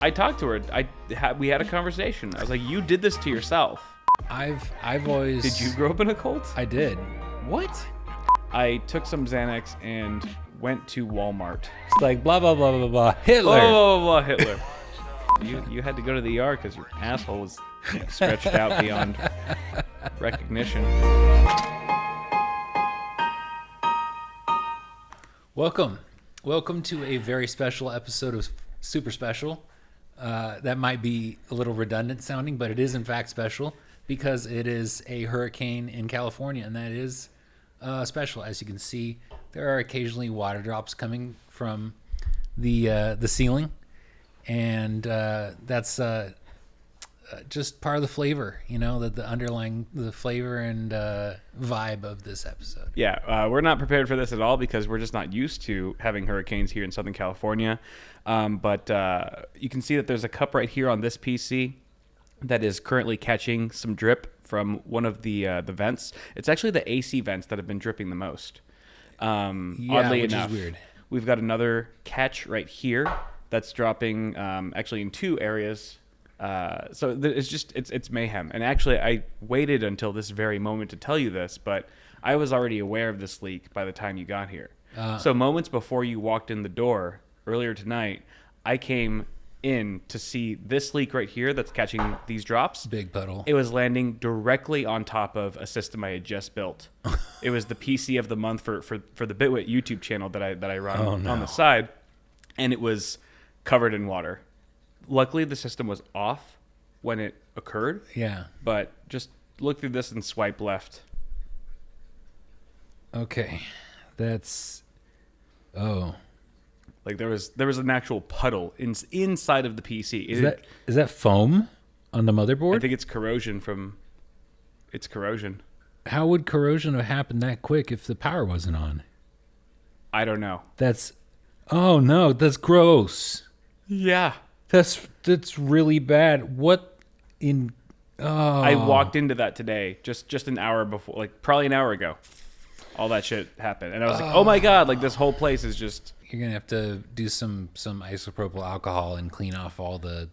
I talked to her. We had a conversation. I was like, "You did this to yourself." I've always. Did you grow up in a cult? I did. What? I took some Xanax and went to Walmart. It's like blah blah blah blah blah. Hitler. Blah blah blah Hitler. You had to go to the ER because your asshole was stretched out beyond recognition. Welcome to a very special episode of Super Special. That might be a little redundant sounding, but it is in fact special because it is a hurricane in California, and that is special. As you can see, there are occasionally water drops coming from the ceiling, and that's just part of the flavor, the underlying the flavor and vibe of this episode. Yeah, we're not prepared for this at all because we're just not used to having hurricanes here in Southern California. But you can see that there's a cup right here on this PC that is currently catching some drip from one of the vents. It's actually the AC vents that have been dripping the most. Oddly which enough, is weird. We've got another catch right here that's dropping actually in two areas. So it's mayhem. And actually, I waited until this very moment to tell you this, but I was already aware of this leak by the time you got here. So moments before you walked in the door earlier tonight, I came in to see this leak right here that's catching these drops. Big puddle. It was landing directly on top of a system I had just built. It was the PC of the month for the Bitwit YouTube channel that I run on the side, and it was covered in water. Luckily, the system was off when it occurred. Yeah. But just look through this and swipe left. Okay. That's... Oh. Like there was an actual puddle inside of the PC. Is that foam on the motherboard? I think it's corrosion from... It's corrosion. How would corrosion have happened that quick if the power wasn't on? I don't know. Oh, no. That's gross. Yeah. That's really bad. What in... Oh. I walked into that today, just an hour before, like probably an hour ago. All that shit happened. And I was like, oh my God, like this whole place is just... You're going to have to do some isopropyl alcohol and clean off all the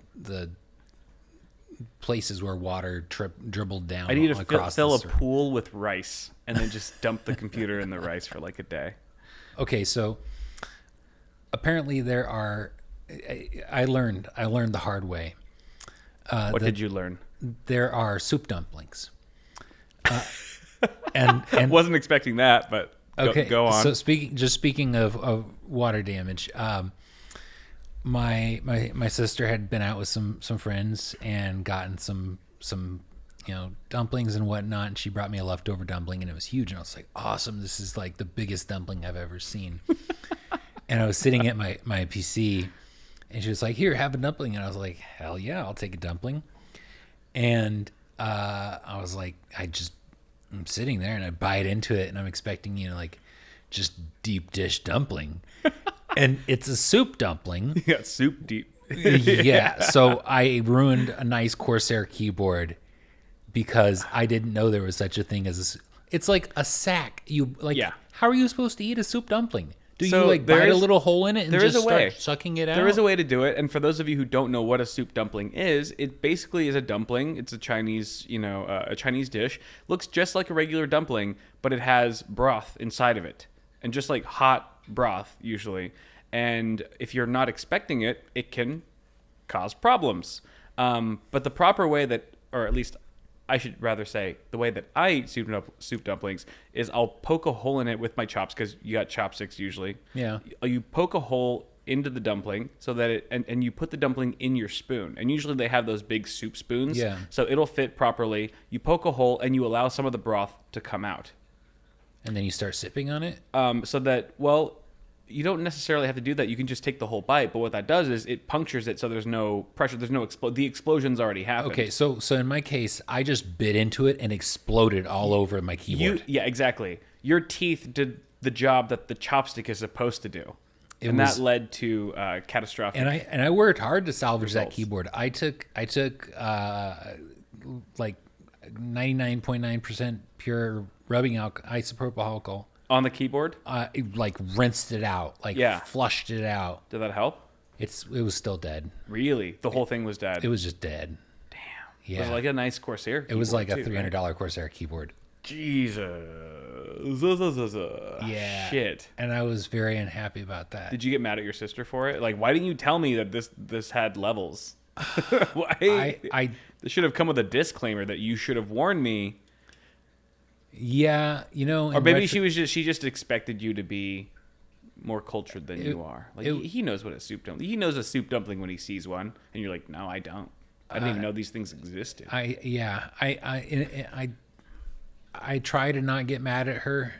places where water dribbled down. I need to fill a pool with rice and then just dump the computer in the rice for like a day. Okay, so apparently there are... I learned the hard way. What did you learn? There are soup dumplings. And wasn't expecting that, but okay, go on. So speaking of water damage, my sister had been out with some friends and gotten some dumplings and whatnot, and she brought me a leftover dumpling, and it was huge, and I was like, awesome, this is like the biggest dumpling I've ever seen. And I was sitting at my PC, and she was like, here, have a dumpling. And I was like, hell yeah, I'll take a dumpling. And I was like, I'm sitting there and I bite into it and I'm expecting, just deep dish dumpling. And it's a soup dumpling. Yeah, soup deep. Yeah. So I ruined a nice Corsair keyboard because I didn't know there was such a thing as it's like a sack. How are you supposed to eat a soup dumpling? Do you bite a little hole in it and just start sucking it out? There is a way to do it. And for those of you who don't know what a soup dumpling is, it basically is a dumpling. It's a Chinese, a Chinese dish. Looks just like a regular dumpling, but it has broth inside of it. And just like hot broth, usually. And if you're not expecting it, it can cause problems. But the proper way that, or at least I should rather say, the way that I eat soup dumplings is I'll poke a hole in it with my chops, because you got chopsticks usually. Yeah. You poke a hole into the dumpling so that and you put the dumpling in your spoon. And usually they have those big soup spoons. Yeah. So it'll fit properly. You poke a hole and you allow some of the broth to come out. And then you start sipping on it? So that, you don't necessarily have to do that. You can just take the whole bite, but what that does is it punctures it so there's no pressure, there's no the explosion's already happened. Okay, so in my case, I just bit into it and exploded all over my keyboard. Yeah, exactly. Your teeth did the job that the chopstick is supposed to do. That led to catastrophic. And I worked hard to salvage results. That keyboard. I took like 99.9% pure rubbing isopropyl alcohol on the keyboard. Like rinsed it out, flushed it out. Did that help? It was still dead. Really? The whole thing was dead. It was just dead. Damn. Yeah. Was it like a nice Corsair It was like a keyboard too, $300 right? Corsair keyboard. Jesus. Yeah. Shit. And I was very unhappy about that. Did you get mad at your sister for it? Like, why didn't you tell me that this had levels? Why? I This should have come with a disclaimer that you should have warned me. yeah, you know, Or maybe she just expected you to be more cultured than you are. Like he knows what a soup dumpling. He knows a soup dumpling when he sees one, and you're like, no, I don't. I didn't even know these things existed. I try to not get mad at her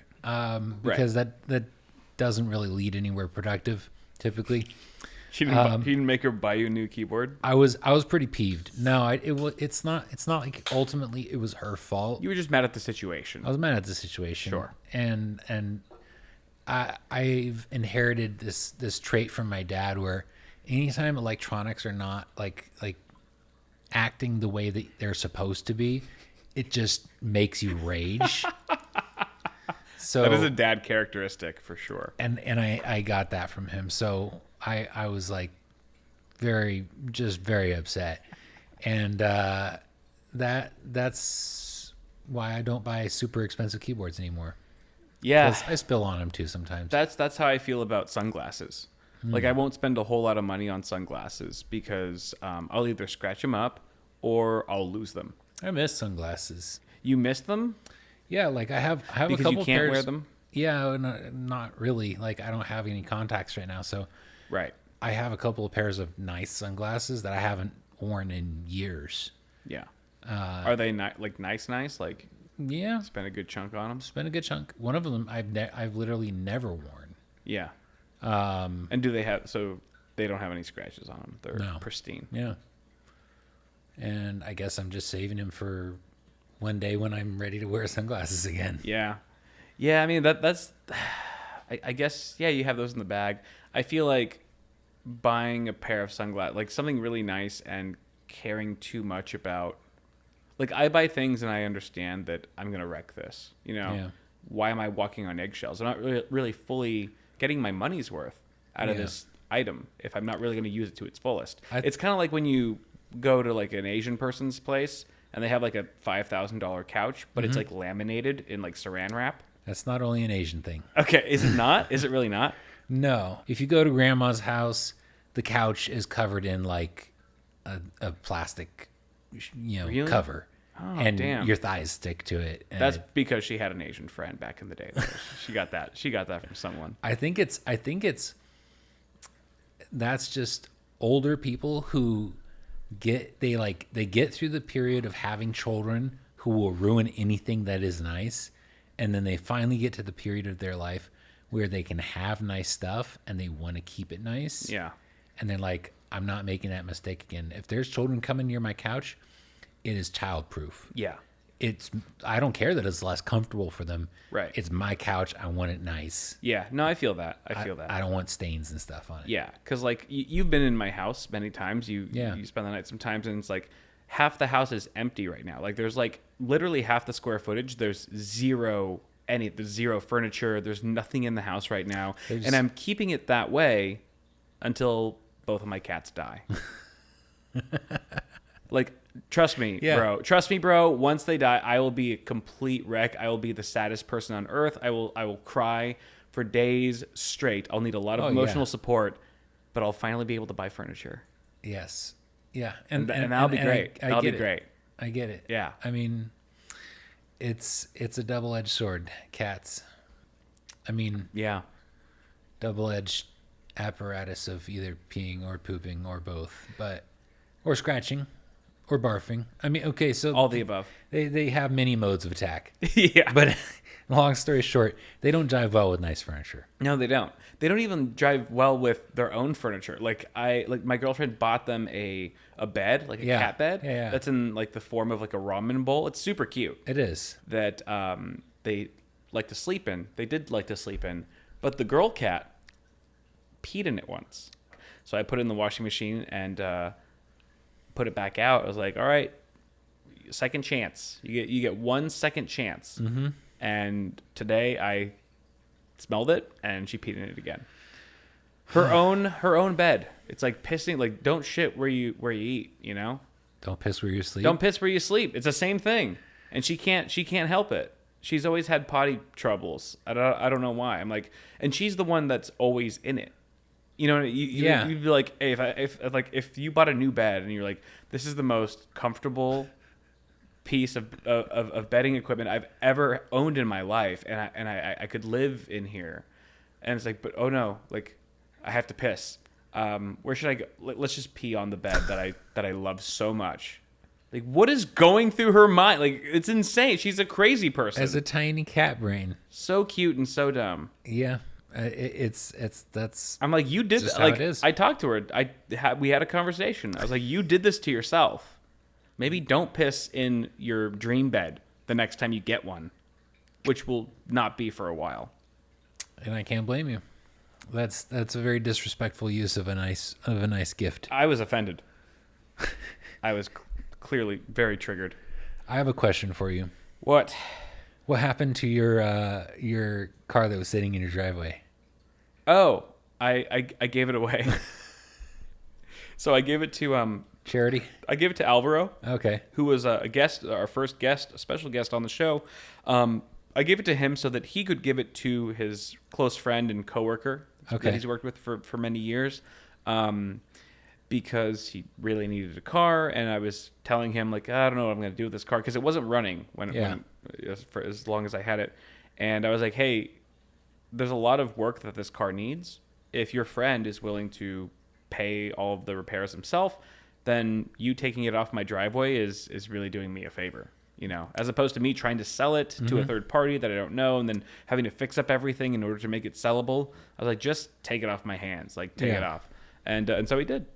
because that doesn't really lead anywhere productive typically. He didn't make her buy you a new keyboard. I was pretty peeved. No, it's not like ultimately it was her fault. You were just mad at the situation. I was mad at the situation. Sure. And I've inherited this trait from my dad where anytime electronics are not like acting the way that they're supposed to be, it just makes you rage. So that is a dad characteristic for sure. And I got that from him. So I was like very upset. And that's why I don't buy super expensive keyboards anymore. Yeah. 'Cause I spill on them too sometimes. That's how I feel about sunglasses. Like I won't spend a whole lot of money on sunglasses because I'll either scratch them up or I'll lose them. I miss sunglasses. You miss them Yeah, like I have because a couple you can't pairs. wear them? Yeah, not really. Like I don't have any contacts right now, so Right. I have a couple of pairs of nice sunglasses that I haven't worn in years. Yeah. Are they nice? Like Yeah, spend a good chunk on them? spent a good chunk. One of them I've literally never worn. Yeah. And do they have? So they don't have any scratches on them. They're No. pristine. Yeah. And I guess I'm just saving him for one day when I'm ready to wear sunglasses again. Yeah. Yeah. I mean that's. I guess yeah. You have those in the bag. I feel like buying a pair of sunglasses, like something really nice, and caring too much about. Like I buy things and I understand that I'm gonna wreck this. You know. Yeah. Why am I walking on eggshells? I'm not really fully getting my money's worth out of Yeah. this item if I'm not really going to use it to its fullest. I- It's kind of like when you go to like an Asian person's place and they have like a $5,000 couch, but it's like laminated in like saran wrap. That's not only an Asian thing. Okay, is it not? Is it really not? No. If you go to grandma's house, the couch is covered in like a plastic, Really? cover. Oh, and damn. your thighs stick to it. And That's because she had an Asian friend back in the day. She got that. She got that from someone. I think it's that's just older people who get through the period of having children who will ruin anything that is nice, and then they finally get to the period of their life where they can have nice stuff and they want to keep it nice. Yeah. And they're like, I'm not making that mistake again. If there's children coming near my couch, it is childproof. Yeah. I don't care that it's less comfortable for them. Right. It's my couch. I want it nice. Yeah. No, I feel that. I feel that. I don't want stains and stuff on it. Yeah, because like you've been in my house many times. You spend the night sometimes, and it's like half the house is empty right now. Like there's like literally half the square footage. There's zero furniture. There's nothing in the house right now, and I'm keeping it that way until both of my cats die. Like trust me, bro. Trust me, bro. Once they die, I will be a complete wreck. I will be the saddest person on earth. I will cry for days straight. I'll need a lot of emotional support, but I'll finally be able to buy furniture. Yes. Yeah. And that'll be great. That'll be great. I get it. Yeah. I mean, it's a double-edged sword, cats. I mean, Yeah. double-edged apparatus of either peeing or pooping or both, or scratching or barfing. I mean, okay, so All the above. they have many modes of attack. Yeah. But long story short, they don't jive well with nice furniture. No, they don't. They don't even drive well with their own furniture. Like my girlfriend bought them a bed, like a cat bed. Yeah. That's in like the form of like a ramen bowl. It's super cute. It is. That they like to sleep in. They did like to sleep in, but the girl cat peed in it once. So I put it in the washing machine and put it back out. I was like, all right, second chance. You get 1 second chance. And today I smelled it and she peed in it again. Her own bed. It's like pissing. Like, don't shit where you eat. You know. Don't piss where you sleep. Don't piss where you sleep. It's the same thing, and she can't help it. She's always had potty troubles. I don't know why. I'm like, and she's the one that's always in it. You know, you'd be like, hey, if you bought a new bed and you're like, this is the most comfortable piece of bedding equipment I've ever owned in my life, and I could live in here, and it's like, but oh no, like I have to piss. Where should I go? Let's just pee on the bed that I love so much. Like, what is going through her mind? Like, it's insane. She's a crazy person. As a tiny cat brain. So cute and so dumb. Yeah. That's. I'm like, you did just that. How like, it is. I talked to her. We had a conversation. I was like, you did this to yourself. Maybe don't piss in your dream bed the next time you get one, which will not be for a while. And I can't blame you. That's a very disrespectful use of a nice gift. I was offended. I was clearly very triggered. I have a question for you. What? What happened to your car that was sitting in your driveway? Oh, I gave it away. So I gave it to Charity? I gave it to Alvaro. Okay. Who was a guest, our first guest, a special guest on the show. I gave it to him so that he could give it to his close friend and coworker that he's worked with for many years, because he really needed a car. And I was telling him, like, I don't know what I'm going to do with this car, because it wasn't running for as long as I had it. And I was like, hey, there's a lot of work that this car needs. If your friend is willing to pay all of the repairs himself, then you taking it off my driveway is really doing me a favor, you know, as opposed to me trying to sell it to a third party that I don't know and then having to fix up everything in order to make it sellable. I was like, just take it off my hands, like take it off. And so he did.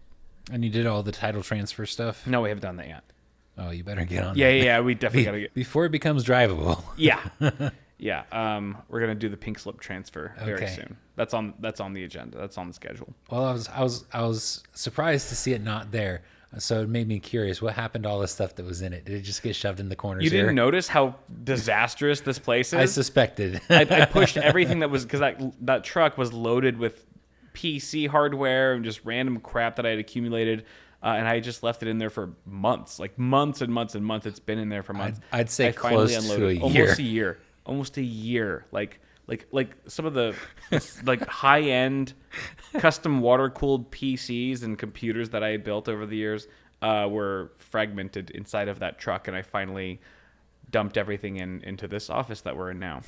And you did all the title transfer stuff? No, we haven't done that yet. Oh, you better get on that. Yeah, we definitely got to get... Before it becomes drivable. Yeah. Yeah, we're going to do the pink slip transfer very soon. That's on the agenda. That's on the schedule. Well, I was surprised to see it not there. So it made me curious. What happened to all the stuff that was in it? Did it just get shoved in the corners? You didn't notice how disastrous this place is? I suspected. I pushed everything that was, because that truck was loaded with PC hardware and just random crap that I had accumulated. And I just left it in there for months, like months and months and months. It's been in there for months. I'd say close to a year. Almost a year. Like some of the like high end custom water cooled PCs and computers that I had built over the years were fragmented inside of that truck, and I finally dumped everything into this office that we're in now.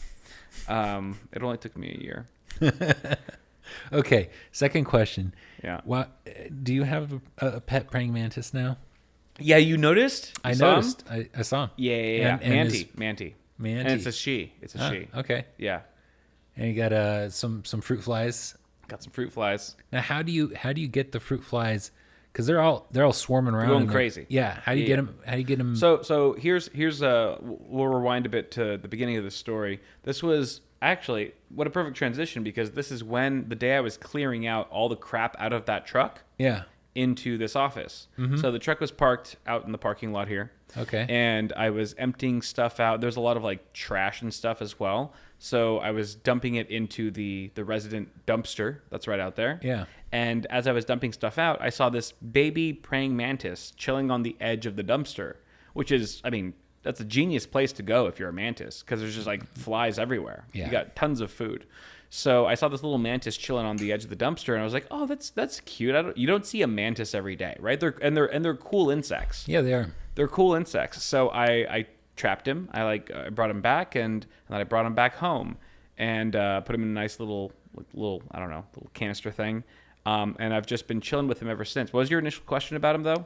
It only took me a year. Okay, second question. Yeah. What do you have a pet praying mantis now? Yeah, you noticed? I noticed. I saw him. Yeah. And Manti. Manti. And it's a she. It's a she. Okay. Yeah. And you got some fruit flies. Got some fruit flies. Now, how do you get the fruit flies? Because they're all swarming around. Going crazy. Yeah. How do you get them? How do you get them? So here's we'll rewind a bit to the beginning of the story. This was actually what a perfect transition, because this is when the day I was clearing out all the crap out of that truck. Yeah. Into this office. Mm-hmm. So the truck was parked out in the parking lot here. Okay. And I was emptying stuff out. There's a lot of like trash and stuff as well. So I was dumping it into the resident dumpster that's right out there. Yeah. And as I was dumping stuff out, I saw this baby praying mantis chilling on the edge of the dumpster, which is, I mean, that's a genius place to go if you're a mantis, because there's just like flies everywhere. Yeah. You got tons of food. So I saw this little mantis chilling on the edge of the dumpster, and I was like, "Oh, that's cute." You don't see a mantis every day, right? They're cool insects. Yeah, they are. They're cool insects. So I trapped him. I brought him back, and then I brought him back home, and put him in a nice little I don't know, little canister thing. And I've just been chilling with him ever since. What was your initial question about him, though?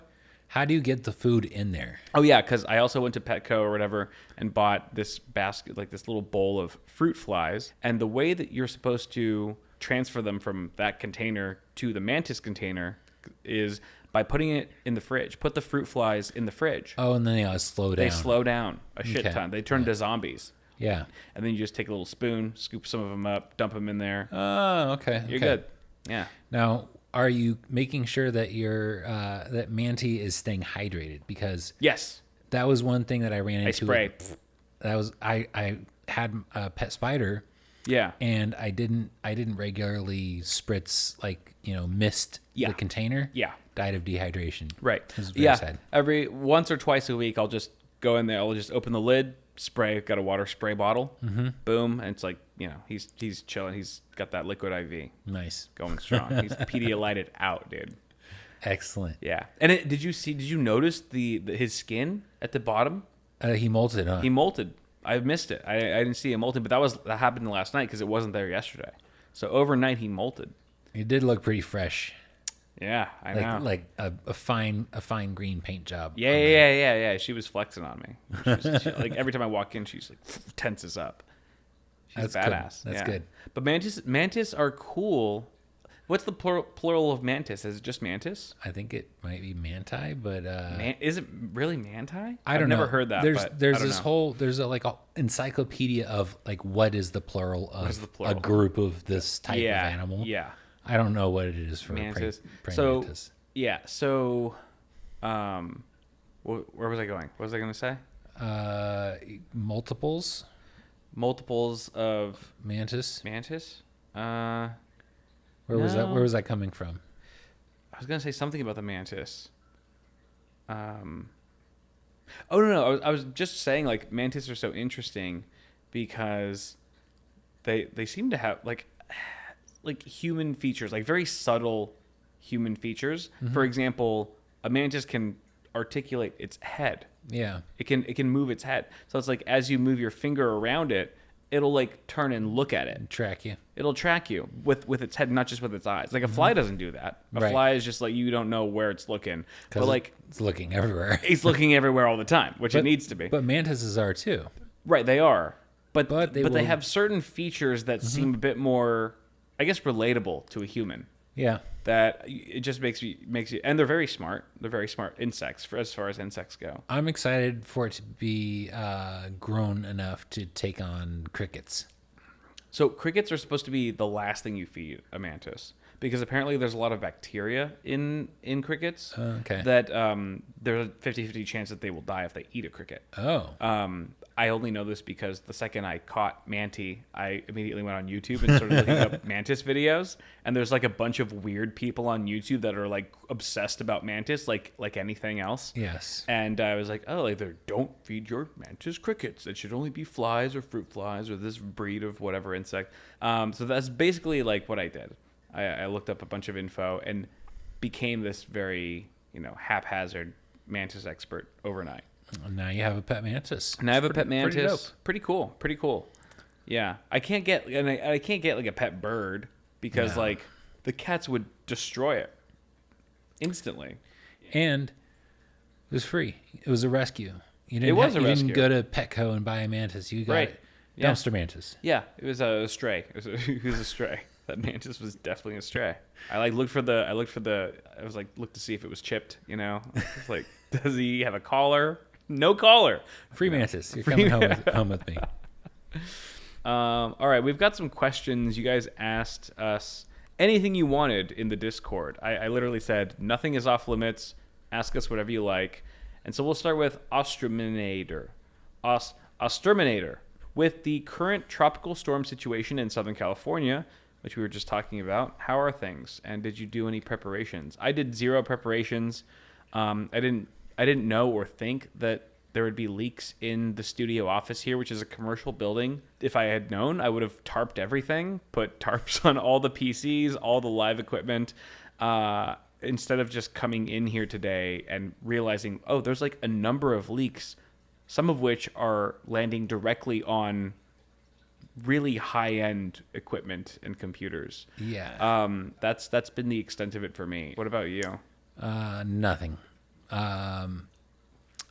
How do you get the food in there? Oh, yeah, because I also went to Petco or whatever and bought this basket, like this little bowl of fruit flies. And the way that you're supposed to transfer them from that container to the mantis container is by putting it in the fridge. Put the fruit flies in the fridge. Oh, and then they slow down. They slow down a shit ton. They turn to zombies. Yeah. And then you just take a little spoon, scoop some of them up, dump them in there. Oh, okay. You're good. Yeah. Now, are you making sure that that Manti is staying hydrated? Because yes, that was one thing that I ran into. I spray. That was I had a pet spider, Yeah. and I didn't regularly spritz, like, mist Yeah. the container. Yeah. Died of dehydration. Right. It was very Yeah. sad. Every once or twice a week, I'll just go in there. I'll just open the lid, spray. Got a water spray bottle. Mm-hmm. Boom, and it's like, he's chilling. He's got that liquid IV Nice. going strong. He's Pedialyted out, dude. Excellent. Yeah. And did you notice his skin at the bottom? He molted, huh? He molted. I missed it. I didn't see him molting, but that happened last night because it wasn't there yesterday. So overnight he molted. He did look pretty fresh. Yeah, I know. Like a fine green paint job. Yeah. She was flexing on me. Like every time I walk in, she's like tenses up. She's That's badass. Good. That's good. But mantis are cool. What's the plural of mantis? Is it just mantis? I think it might be manti, but is it really manti? I don't I've know. never heard that. There's but there's I don't this know. whole there's a encyclopedia of like what is the plural of the plural? a group of this type of Yeah, animal. yeah. I don't know what it is for Mantis. praying So mantis. yeah. So, where was I going? What was I going to say? Multiples Multiples of mantis. mantis. Where was that? no. Where was that coming from? I was gonna say something about the mantis. Oh no! I was just saying like mantis are so interesting because they seem to have like human features, like very subtle human features. Mm-hmm. For example, a mantis can articulate its head. Yeah. It can move its head. So it's like as you move your finger around it, it'll like turn and look at it. Track you. It'll track you with its head, not just with its eyes. Like a fly doesn't do that. A Right. fly is just like you don't know where it's looking. But like it's looking everywhere. it's looking everywhere all the time, which it But- needs to be. But mantises are too. Right, they are. But they they will- have certain features that seem a bit more, I guess, relatable to a human. Yeah. That it just makes you, and they're very smart. They're very smart insects as far as insects go. I'm excited for it to be grown enough to take on crickets. So crickets are supposed to be the last thing you feed a mantis because apparently there's a lot of bacteria in crickets Okay. that there's a 50-50 chance that they will die if they eat a cricket. Oh. I only know this because the second I caught manti, I immediately went on YouTube and started looking up mantis videos. And there's like a bunch of weird people on YouTube that are like obsessed about mantis, like anything else. Yes. And I was like, oh, like don't feed your mantis crickets. It should only be flies or fruit flies or this breed of whatever insect. So that's basically like what I did. I looked up a bunch of info and became this very, haphazard mantis expert overnight. Now you have a pet mantis. And I have a pet mantis. Pretty dope. Pretty cool. Yeah, I can't get like a pet bird because No. like the cats would destroy it instantly. And it was free. It was a rescue. You didn't It was a you rescue. didn't go to Petco and buy a mantis. You got Right. Yeah. dumpster mantis. Yeah, it was a stray. It was a stray. That mantis was definitely a stray. I looked to see if it was chipped. It's like, does he have a collar? No collar. Free mantis. You're Free- coming home with me. All right, we've got some questions. You guys asked us anything you wanted in the Discord. I literally said, nothing is off limits. Ask us whatever you like. And so we'll start with Osterminator. Osterminator. With the current tropical storm situation in Southern California, which we were just talking about, how are things? And did you do any preparations? I did 0 preparations. I didn't know or think that there would be leaks in the studio office here, which is a commercial building. If I had known, I would have tarped everything, put tarps on all the PCs, all the live equipment, instead of just coming in here today and realizing, oh, there's like a number of leaks, some of which are landing directly on really high-end equipment and computers. Yeah. That's been the extent of it for me. What about you? Nothing. I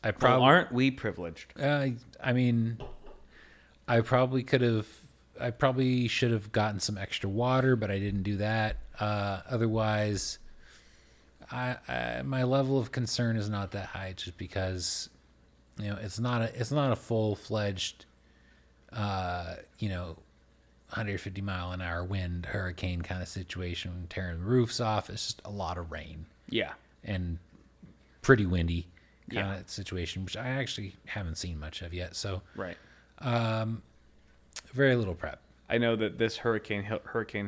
Well, probably aren't we privileged? I mean, I probably should have gotten some extra water, but I didn't do that. Otherwise, my level of concern is not that high, just because it's not a full-fledged 150 mile an hour wind hurricane kind of situation, tearing roofs off. It's just a lot of rain Yeah. and pretty windy kind Yeah. of situation, which I actually haven't seen much of yet. So Right. very little prep. I know that this Hurricane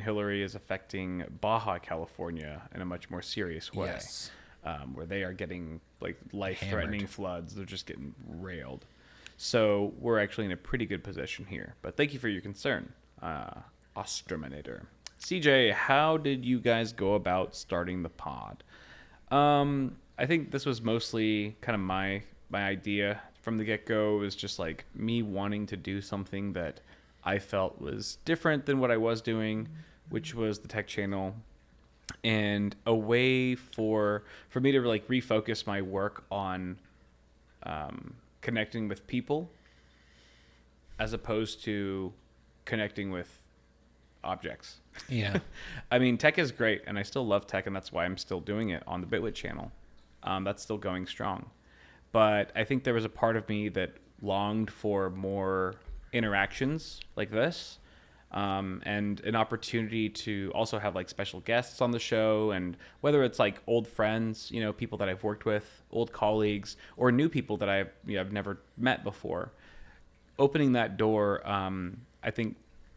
Hillary is affecting Baja California in a much more serious way. Yes. Where they are getting like life-threatening Hammered. floods. They're just getting railed. So we're actually in a pretty good position here. But thank you for your concern, Osterminator. CJ, how did you guys go about starting the pod? I think this was mostly kind of my idea from the get-go. It was just like me wanting to do something that I felt was different than what I was doing, which was the tech channel, and a way for me to like refocus my work on connecting with people as opposed to connecting with objects. Yeah. I mean, tech is great, and I still love tech, and that's why I'm still doing it on the Bitwit channel. That's still going strong. But I think there was a part of me that longed for more interactions like this, and an opportunity to also have like special guests on the show, and whether it's like old friends, you know, people that I've worked with, old colleagues, or new people that I've never met before. Opening that door, I think,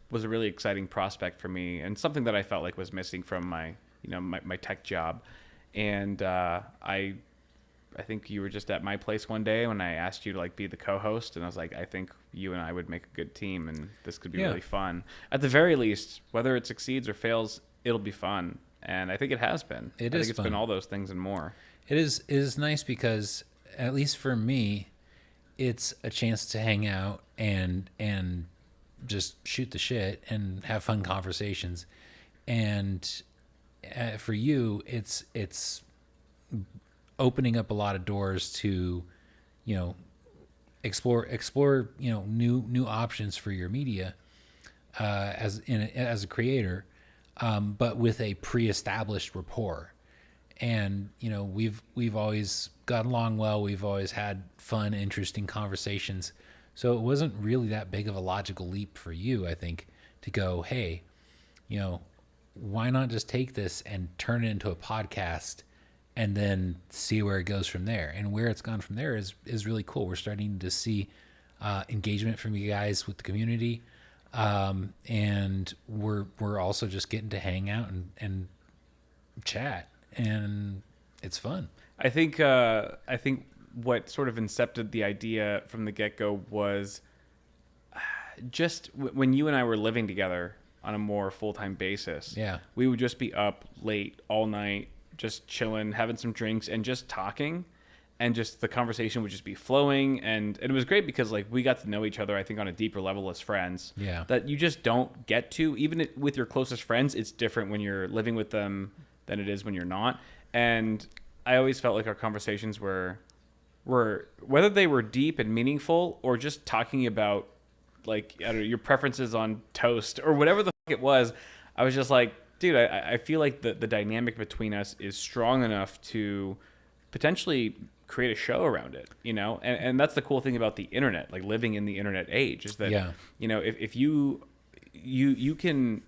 was a really exciting prospect for me, and something that I felt like was missing from my tech job. And I think you were just at my place one day when I asked you to like be the co-host, and I was like, I think you and I would make a good team, and this could be really fun. At the very least, whether it succeeds or fails, it'll be fun, and I think it has been. I think it's been all those things and more. It is nice because, at least for me, it's a chance to hang out and just shoot the shit and have fun conversations. And for you, it's opening up a lot of doors to, you know, explore, you know, new options for your media as a creator, but with a pre-established rapport. And, you know, we've always gotten along well. We've always had fun, interesting conversations. So it wasn't really that big of a logical leap for you, I think, to go, hey, you know, why not just take this and turn it into a podcast and then see where it goes from there? And where it's gone from there is really cool. We're starting to see engagement from you guys with the community. And we're also just getting to hang out and chat, and it's fun. I think what sort of incepted the idea from the get-go was just when you and I were living together on a more full-time basis. Yeah. We would just be up late all night, just chilling, having some drinks, and just talking, and just the conversation would just be flowing, and it was great because like we got to know each other, I think, on a deeper level as friends. Yeah. That you just don't get to, even with your closest friends. It's different when you're living with them than it is when you're not. And I always felt like our conversations were whether they were deep and meaningful or just talking about like, I don't know, your preferences on toast or whatever the fuck it was. I was just like, dude, I feel like the dynamic between us is strong enough to potentially create a show around it, you know? And that's the cool thing about the internet, like living in the internet age, is that, you know, if you can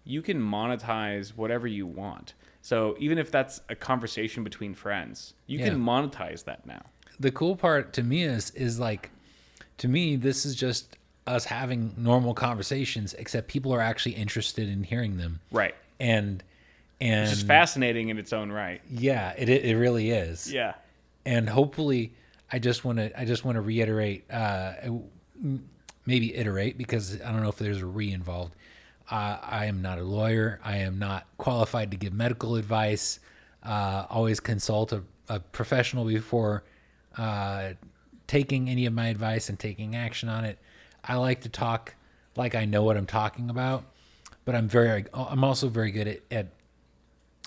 monetize whatever you want. So even if that's a conversation between friends, you can monetize that now. The cool part to me is like, to me, this is just us having normal conversations, except people are actually interested in hearing them. Right. And it's just fascinating in its own right. Yeah, it really is. Yeah. And hopefully, I just want to reiterate, maybe iterate, because I don't know if there's a re involved. I am not a lawyer. I am not qualified to give medical advice. Always consult a professional before taking any of my advice and taking action on it. I like to talk like I know what I'm talking about, but I'm also very good at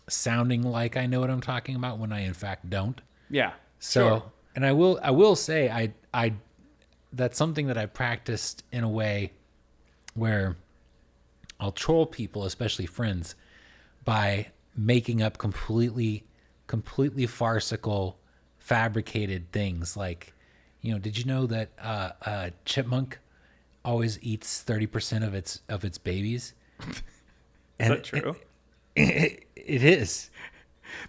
sounding like I know what I'm talking about when I in fact don't. Yeah. So, sure. And I will say I that's something that I practiced in a way where I'll troll people, especially friends, by making up completely farcical, fabricated things. Like, you know, did you know that a chipmunk always eats 30% of its babies? Is that true? It is.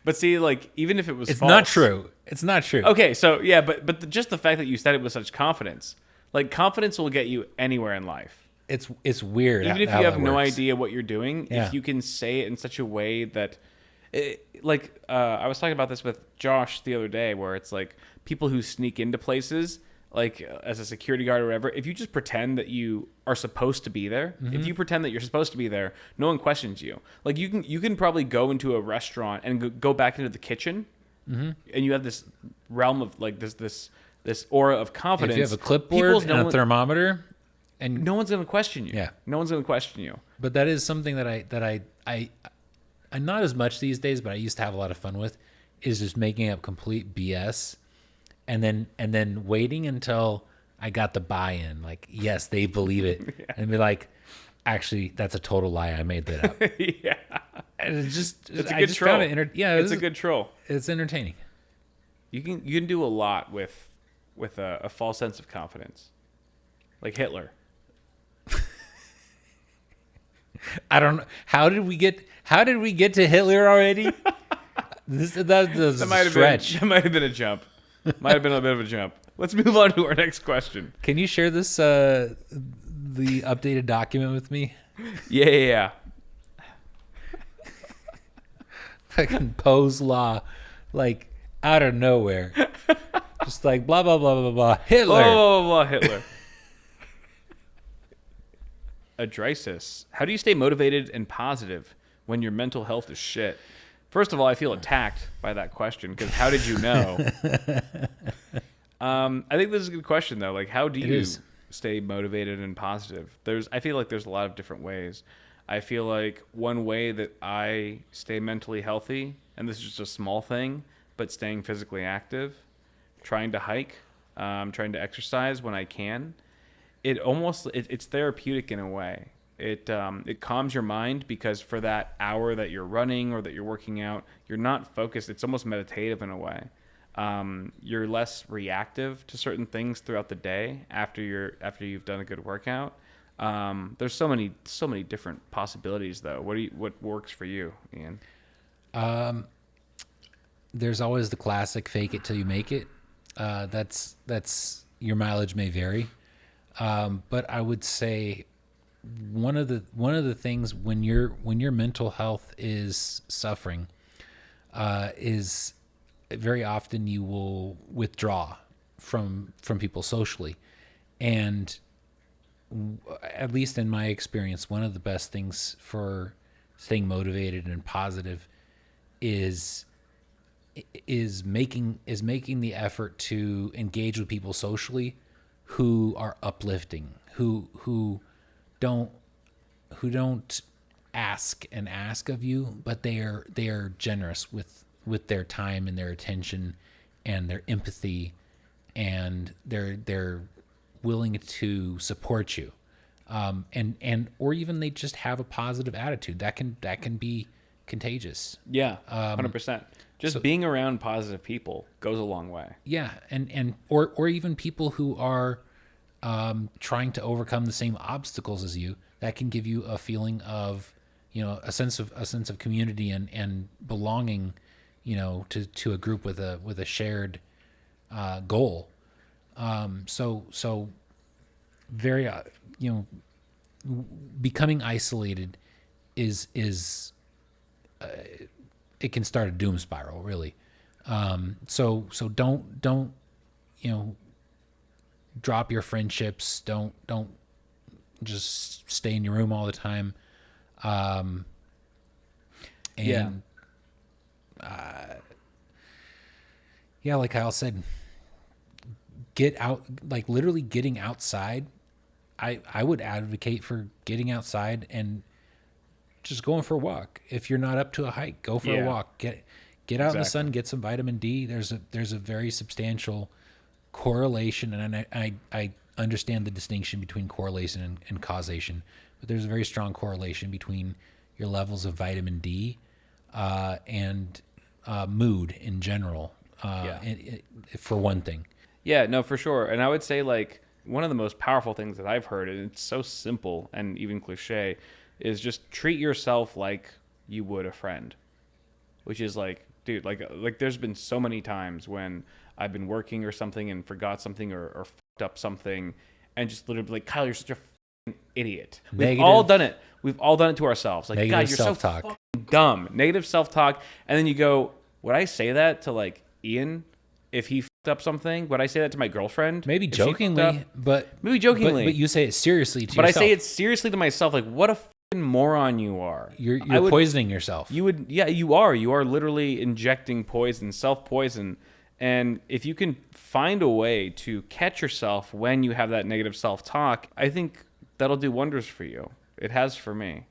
But see, like, even if it was It's false, not true. It's not true. Okay, so yeah, but just the fact that you said it with such confidence, like confidence will get you anywhere in life. it's weird. Even if how you have that no works. idea what you're doing, Yeah. if you can say it in such a way that, I was talking about this with Josh the other day, where it's like people who sneak into places, like as a security guard or whatever. If you just pretend that you are supposed to be there, if you pretend that you're supposed to be there, no one questions you. Like you can probably go into a restaurant and go back into the kitchen, and you have this realm of like this aura of confidence. If you have a clipboard and a thermometer, and no one's going to question you. Yeah. No one's going to question you. but that is something that I'm not as much these days, but I used to have a lot of fun with, is just making up complete BS, and then waiting until I got the buy-in. Like, yes, they believe it, Yeah. and be like, actually, that's a total lie. I made that up. Yeah. And It's a I good just troll. found it It's a good troll. It's entertaining. You can do a lot with a false sense of confidence, like Hitler. I don't know. How did we get to Hitler already? That was That a might have stretch. been that might have been a jump. Might have been a bit of a jump. Let's move on to our next question. Can you share this the updated document with me? Yeah. Fucking Poe's law, like out of nowhere, just like blah blah blah blah blah. Hitler. Oh, Hitler. Adrisis. How do you stay motivated and positive when your mental health is shit? First of all, I feel attacked by that question because how did you know? I think this is a good question though. Like, how do you stay motivated and positive? I feel like there's a lot of different ways. I feel like one way that I stay mentally healthy, and this is just a small thing, but staying physically active, trying to hike, trying to exercise when I can. It's therapeutic in a way. It calms your mind because for that hour that you're running or that you're working out, you're not focused. It's almost meditative in a way. You're less reactive to certain things throughout the day after you've done a good workout. There's so many different possibilities though. What works for you, Ian? There's always the classic fake it till you make it. That's your mileage may vary. But I would say one of the things when your mental health is suffering, is very often you will withdraw from people socially. And at least in my experience, one of the best things for staying motivated and positive is making the effort to engage with people socially who are uplifting, who don't ask of you, but they are generous with their time and their attention and their empathy, and they're willing to support you, and or even they just have a positive attitude that can be contagious. Yeah, 100%. Just being around positive people goes a long way. Yeah, and or even people who are trying to overcome the same obstacles as you, that can give you a feeling of, a sense of community and belonging, to a group with a shared goal. So very, becoming isolated is it can start a doom spiral, really. So don't drop your friendships. Don't just stay in your room all the time. Like Kyle said, get out, like literally getting outside. I would advocate for getting outside and just going for a walk. If you're not up to a hike, go for a walk. Get out in the sun, get some vitamin D. There's a very substantial correlation, and I understand the distinction between correlation and causation, but there's a very strong correlation between your levels of vitamin D and mood in general, for one thing. Yeah, no, for sure. And I would say, like, one of the most powerful things that I've heard, and it's so simple and even cliche, is just treat yourself like you would a friend. Which is like, dude, like there's been so many times when I've been working or something and forgot something or fucked up something, and just literally like, Kyle, you're such a idiot. Negative- We've all done it. We've all done it to ourselves. Like, Negative God, you're self-talk. so fucking dumb. Negative self-talk. And then you go, would I say that to like Ian if he fucked up something? Would I say that to my girlfriend? Maybe if she fucked jokingly, up? but Maybe jokingly. but you say it seriously to But yourself. I say it seriously to myself. Like, what a fucking moron you are. You're I would- poisoning yourself. You would, yeah, you are. You are literally injecting poison, self-poison. And if you can find a way to catch yourself when you have that negative self-talk, I think that'll do wonders for you. It has for me.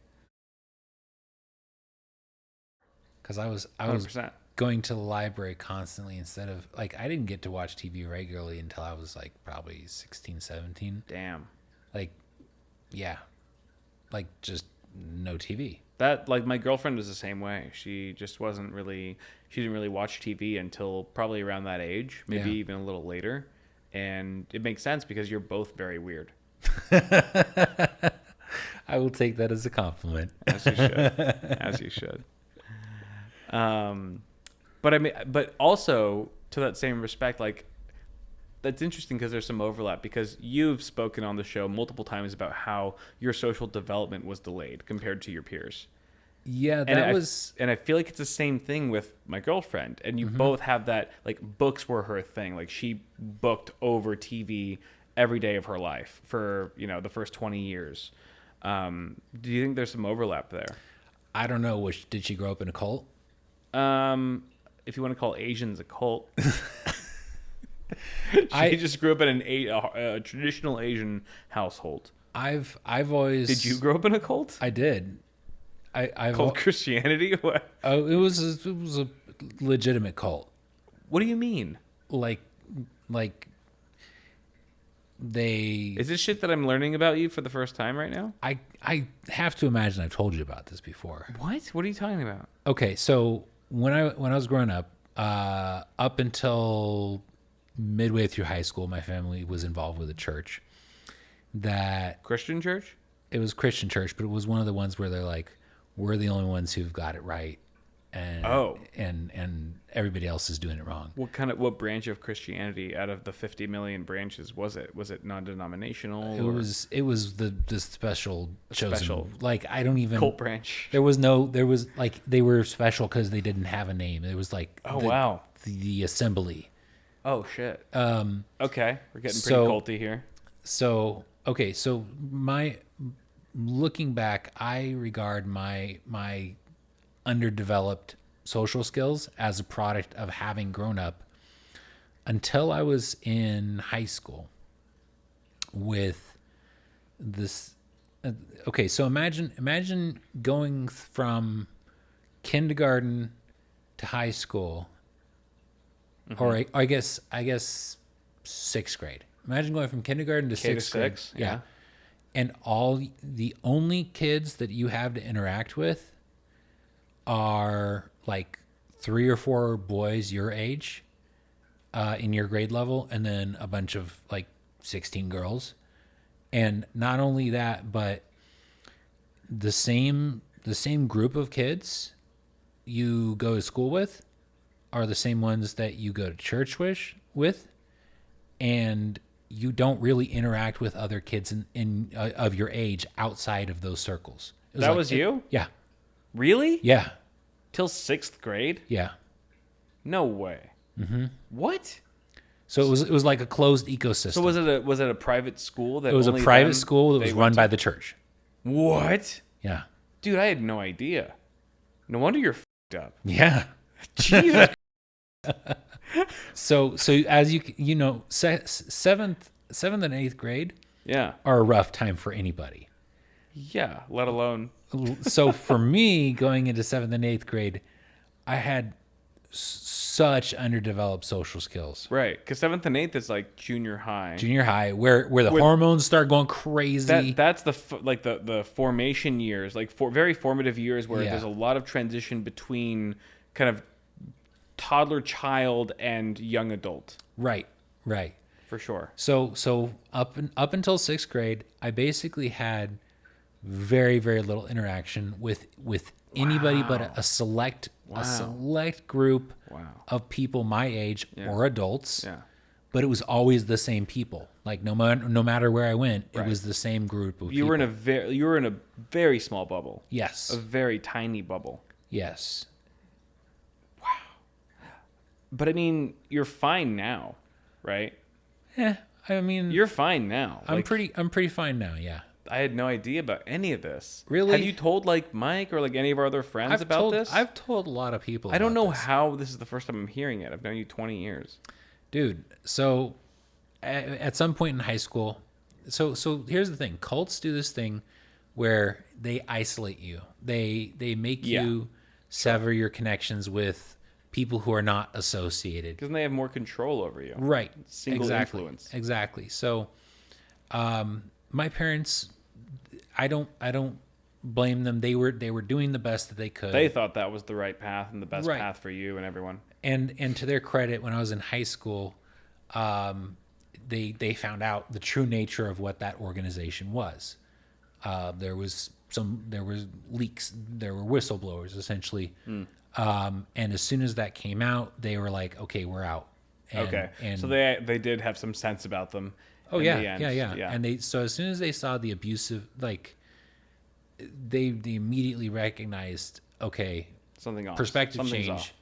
Because I was 100%. going to the library constantly instead of like I didn't get to watch TV regularly until I was like probably 16, 17. Damn. Like, yeah, like just no TV. That, like, my girlfriend was the same way. She just wasn't really, she didn't really watch TV until probably around that age, maybe Yeah. even a little later. And it makes sense because you're both very weird. I will take that as a compliment. As you should. As you should. But I mean, but also to that same respect, like, that's interesting because there's some overlap because you've spoken on the show multiple times about how your social development was delayed compared to your peers. Yeah, And I feel like it's the same thing with my girlfriend. And you both have that, like, books were her thing. Like, she booked over TV every day of her life for, you know, the first 20 years. Do you think there's some overlap there? I don't know. Did she grow up in a cult? If you want to call Asians a cult. She just grew up in a traditional Asian household. I've always. Did you grow up in a cult? I did. I've Cult Christianity? What? Oh, it was a legitimate cult. What do you mean? Like they. Is this shit that I'm learning about you for the first time right now? I have to imagine I've told you about this before. What? What are you talking about? Okay, so when I was growing up, up until midway through high school, my family was involved with a church that Christian church? it was Christian church, but it was one of the ones where they're like, we're the only ones who've got it right, and and everybody else is doing it wrong. What branch of Christianity out of the 50 million branches was it? Was it non-denominational? It was the special chosen. Special. Like I don't even Cult branch. There was like they were special because they didn't have a name. It was like wow. the assembly. Oh shit. Okay, we're getting pretty so- culty here. So okay, so my looking back, I regard my underdeveloped social skills as a product of having grown up until I was in high school with this. Okay, so imagine going from kindergarten to high school, or I guess sixth grade. Imagine going from kindergarten to K to sixth grade. six, yeah. And the only kids that you have to interact with are like 3 or 4 boys your age in your grade level, and then a bunch of like 16 girls. And not only that, but the same group of kids you go to school with are the same ones that you go to church with, and you don't really interact with other kids of your age outside of those circles. That was you? Yeah. Really? Yeah. Till 6th grade? Yeah. No way. Mm-hmm. What? So it was like a closed ecosystem. So was it a private school that it was a only private them- school that they was went run to? by the church. What? Yeah. Dude, I had no idea. No wonder you're fucked up. Yeah. Jesus. So as you know, seventh and eighth grade Yeah. are a rough time for anybody. Yeah. Let alone. So for me, going into 7th and 8th grade, I had such underdeveloped social skills. Right. Because 7th and 8th is like junior high. Junior high, where the hormones start going crazy. That's the formation years, like very formative years where Yeah. there's a lot of transition between kind of toddler, child, and young adult, Right. for sure. So up until 6th grade, I basically had very, very little interaction with anybody but a select group Wow. of people my age or adults. Yeah. but it was always the same people. Like no matter where I went, it was the same group of people. You were in a very small bubble. Yes. A very tiny bubble. Yes. But I mean, you're fine now, right? Yeah. I mean, You're fine now. I'm pretty fine now. Yeah. I had no idea about any of this. Really? Have you told like Mike or like any of our other friends about this? I've told a lot of people. I don't about know this. how this is the first time I'm hearing it. I've known you 20 years. Dude. So at some point in high school, so here's the thing. Cults do this thing where they isolate you. They make you sever your connections with people who are not associated. Because they have more control over you. Right. Single influence. Exactly. So my parents, I don't blame them. They were doing the best that they could. They thought that was the right path and the best Right. path for you and everyone. And to their credit, when I was in high school, they found out the true nature of what that organization was. There was leaks, there were whistleblowers essentially. And as soon as that came out, they were like, okay, we're out. And so they did have some sense about them. Oh in yeah, the end. yeah. And so as soon as they saw the abusive, like they immediately recognized, okay, Something off. perspective Something's change. off.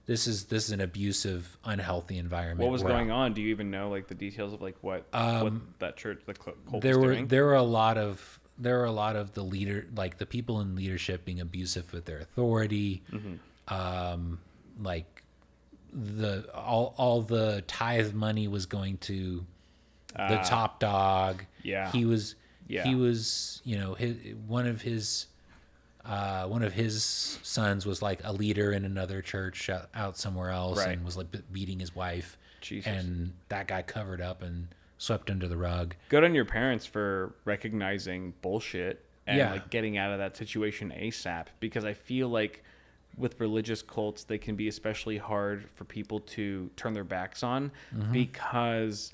This is an abusive, unhealthy environment. What was We're going out. on? Do you even know like the details of like what that church, the cult was There were doing? there were a lot of the leader, like the people in leadership, being abusive with their authority. Like all the tithe money was going to the top dog. Yeah. He was one of his sons was like a leader in another church out somewhere else, Right. and was like beating his wife. Jesus. And that got covered up and swept under the rug. Good on your parents for recognizing bullshit and Yeah. like getting out of that situation ASAP, because I feel like with religious cults they can be especially hard for people to turn their backs on, because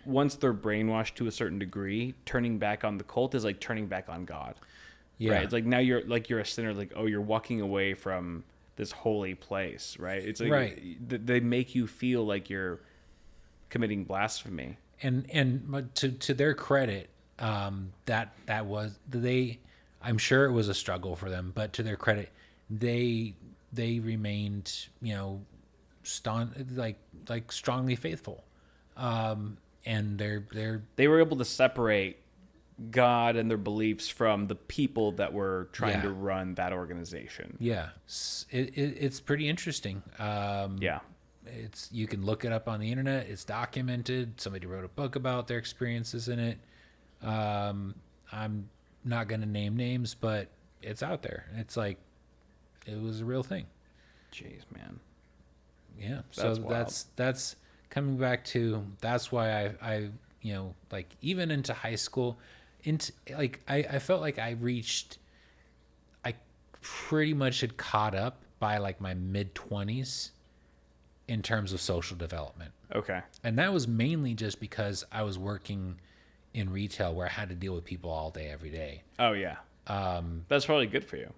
once they're brainwashed to a certain degree, turning back on the cult is like turning back on God. Yeah. Right? It's like now you're a sinner, like, oh, you're walking away from this holy place, right? It's like Right. They make you feel like you're committing blasphemy. And to their credit, that was I'm sure it was a struggle for them, but to their credit, they remained, strongly faithful. And They were able to separate God and their beliefs from the people that were trying Yeah. to run that organization. yeah, it's pretty interesting. Yeah. You can look it up on the internet. It's documented. Somebody wrote a book about their experiences in it. I'm not going to name names, but it's out there. It's like, it was a real thing. Jeez, man. Yeah. That's So wild. that's coming back to, that's why I like even into high school, I felt like I pretty much had caught up by like my mid-20s in terms of social development. Okay. And that was mainly just because I was working in retail where I had to deal with people all day, every day. Oh, yeah. That's probably good for you.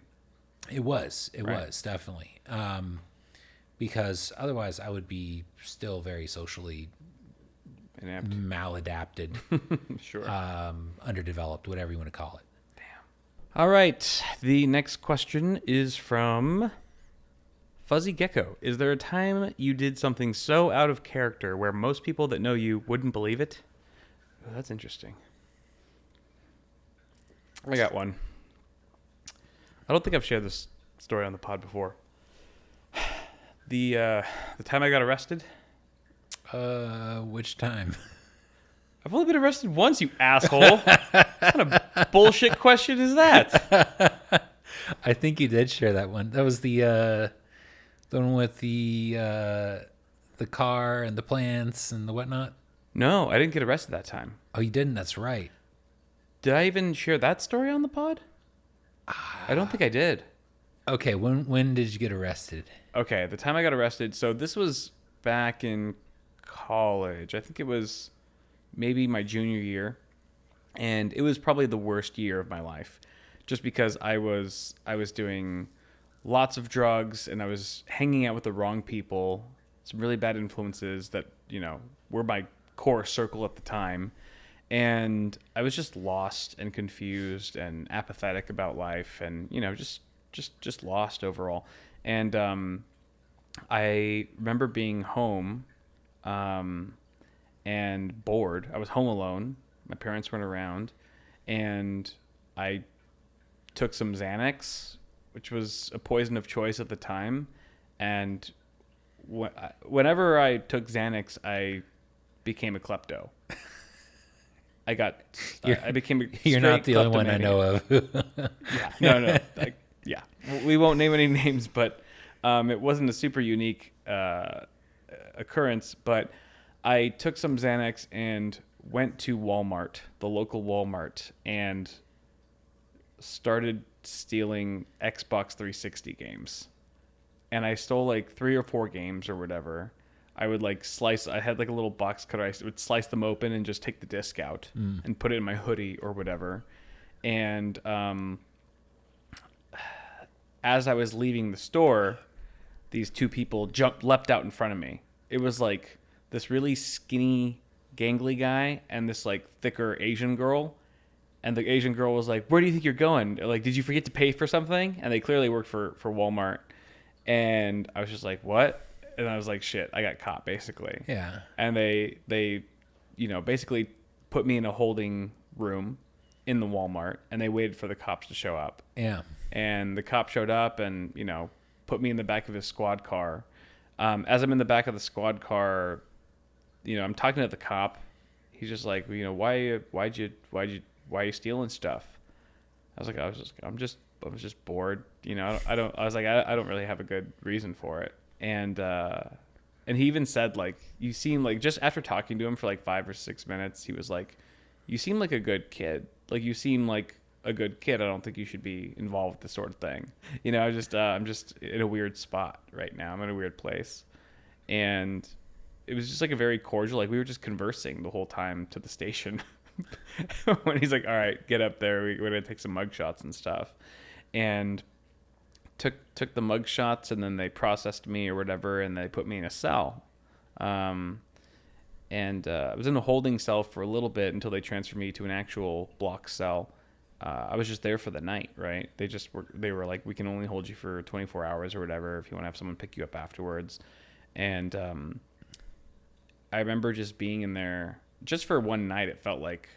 It was Right. definitely. Because otherwise I would be still very socially Inept. maladapted, Sure. underdeveloped, whatever you want to call it. All right. The next question is from Fuzzy Gecko. Is there a time you did something so out of character where most people that know you wouldn't believe it? Oh, that's interesting. I got one. I don't think I've shared this story on the pod before. The time I got arrested. Which time? I've only been arrested once, you asshole. What kind of bullshit question is that? I think you did share that one. That was the one with the car and the plants and the whatnot. No, I didn't get arrested that time. Oh, you didn't. That's right. Did I even share that story on the pod? I don't think I did. Okay, when did you get arrested? Okay, the time I got arrested, so this was back in college. I think it was maybe my junior year, and it was probably the worst year of my life, just because I was doing lots of drugs and I was hanging out with the wrong people, some really bad influences that were my core circle at the time. And I was just lost and confused and apathetic about life, and just lost overall. And I remember being home and bored. I was home alone. My parents weren't around, and I took some Xanax, which was a poison of choice at the time. And whenever I took Xanax, I became a klepto. I became a You're not the only one I kleptomaniac. know of. Yeah, no. Yeah, we won't name any names, but it wasn't a super unique occurrence. But I took some Xanax and went to Walmart, the local Walmart, and started stealing Xbox 360 games. And I stole like 3 or 4 games or whatever. I would like I had like a little box cutter. I would slice them open and just take the disc out and put it in my hoodie or whatever. And as I was leaving the store, these 2 people leapt out in front of me. It was like this really skinny, gangly guy and this like thicker Asian girl. And the Asian girl was like, "Where do you think you're going? Like, did you forget to pay for something?" And they clearly worked for Walmart. And I was just like, "What?" And I was like, "Shit, I got caught," basically. Yeah. And they basically put me in a holding room in the Walmart, and they waited for the cops to show up. Yeah. And the cop showed up and, put me in the back of his squad car. As I'm in the back of the squad car, I'm talking to the cop. He's just like, why are you stealing stuff? I was like, I was just bored. I don't really have a good reason for it. And he even said, like, you seem like, just after talking to him for like 5 or 6 minutes, he was like, "You seem like a good kid. Like, you seem like a good kid. I don't think you should be involved with this sort of thing." I'm just in a weird spot right now. I'm in a weird place. And it was just like a very cordial, like we were just conversing the whole time to the station. When he's like, "All right, get up there. We're going to take some mug shots and stuff." And took the mug shots, and then they processed me or whatever, and they put me in a cell. I was in a holding cell for a little bit until they transferred me to an actual block cell. I was just there for the night, right? They were like, "We can only hold you for 24 hours or whatever if you want to have someone pick you up afterwards." And I remember just being in there just for one night. It felt like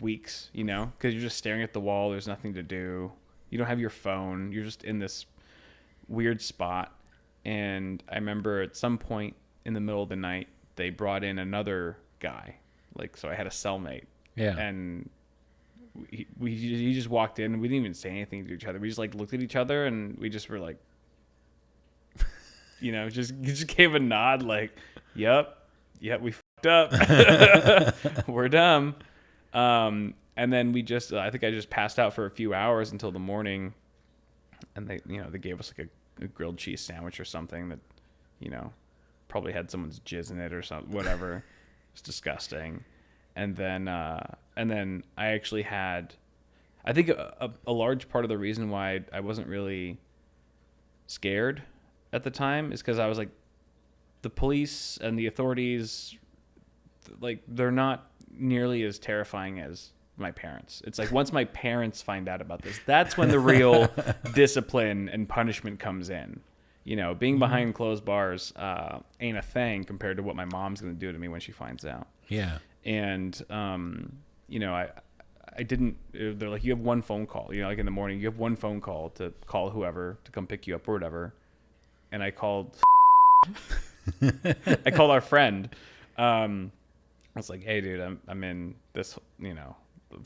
weeks, because you're just staring at the wall. There's nothing to do. You don't have your phone. You're just in this weird spot. And I remember at some point in the middle of the night, they brought in another guy. Like, so I had a cellmate. Yeah. And he just walked in. We didn't even say anything to each other. We just like looked at each other, and we just were like, just gave a nod, like, yep, we fucked up. We're dumb. And then I think I just passed out for a few hours until the morning, and they gave us like a grilled cheese sandwich or something that, probably had someone's jizz in it or something, whatever. It's disgusting. And then I actually had, I think a large part of the reason why I wasn't really scared at the time is because I was like, the police and the authorities, like, they're not nearly as terrifying as my parents. It's like, once my parents find out about this, that's when the real discipline and punishment comes in. Being behind closed bars ain't a thing compared to what my mom's going to do to me when she finds out. Yeah. And I didn't, they're like, "You have one phone call, like in the morning, you have one phone call to call whoever to come pick you up or whatever." And I called our friend. I was like, "Hey dude, I'm in this,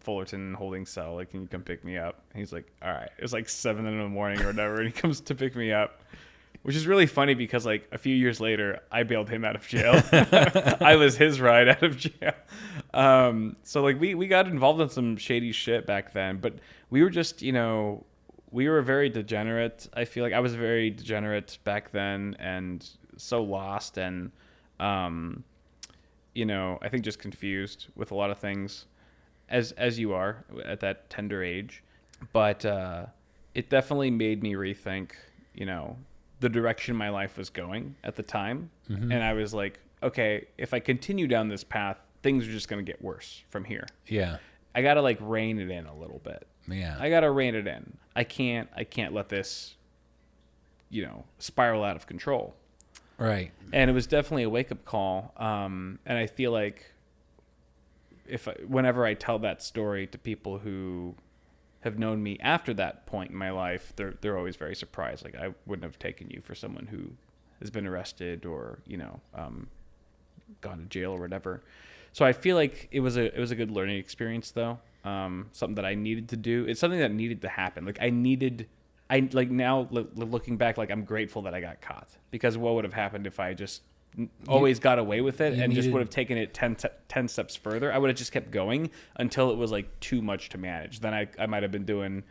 Fullerton holding cell. Like, can you come pick me up?" And he's like, "All right." It was like 7 a.m. or whatever. And he comes to pick me up, which is really funny because like a few years later, I bailed him out of jail. I was his ride out of jail. So like we got involved in some shady shit back then, but we were just, we were very degenerate. I feel like I was very degenerate back then and so lost and, I think just confused with a lot of things as you are at that tender age. But it definitely made me rethink, the direction my life was going at the time. Mm-hmm. And I was like, okay, if I continue down this path, things are just going to get worse from here. Yeah. I got to like rein it in a little bit. Yeah. I got to rein it in. I can't let this, spiral out of control. Right. And it was definitely a wake up call. And I feel like whenever I tell that story to people who have known me after that point in my life, they're always very surprised. Like, I wouldn't have taken you for someone who has been arrested or, gone to jail or whatever. So I feel like it was a good learning experience though. Something that I needed to do. It's something that needed to happen. Like now looking back, like I'm grateful that I got caught, because what would have happened if I just always got away with it and just would have taken it 10 steps further? I would have just kept going until it was like too much to manage. Then I might have been doing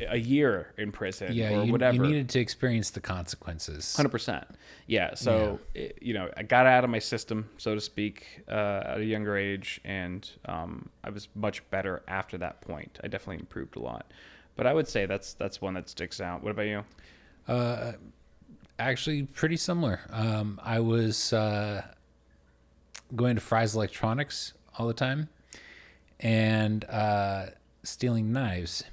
a year in prison or whatever. You needed to experience the consequences. 100%. Yeah. So, I got out of my system, so to speak, at a younger age. And I was much better after that point. I definitely improved a lot. But I would say that's one that sticks out. What about you? Actually, pretty similar. I was going to Fry's Electronics all the time and stealing knives.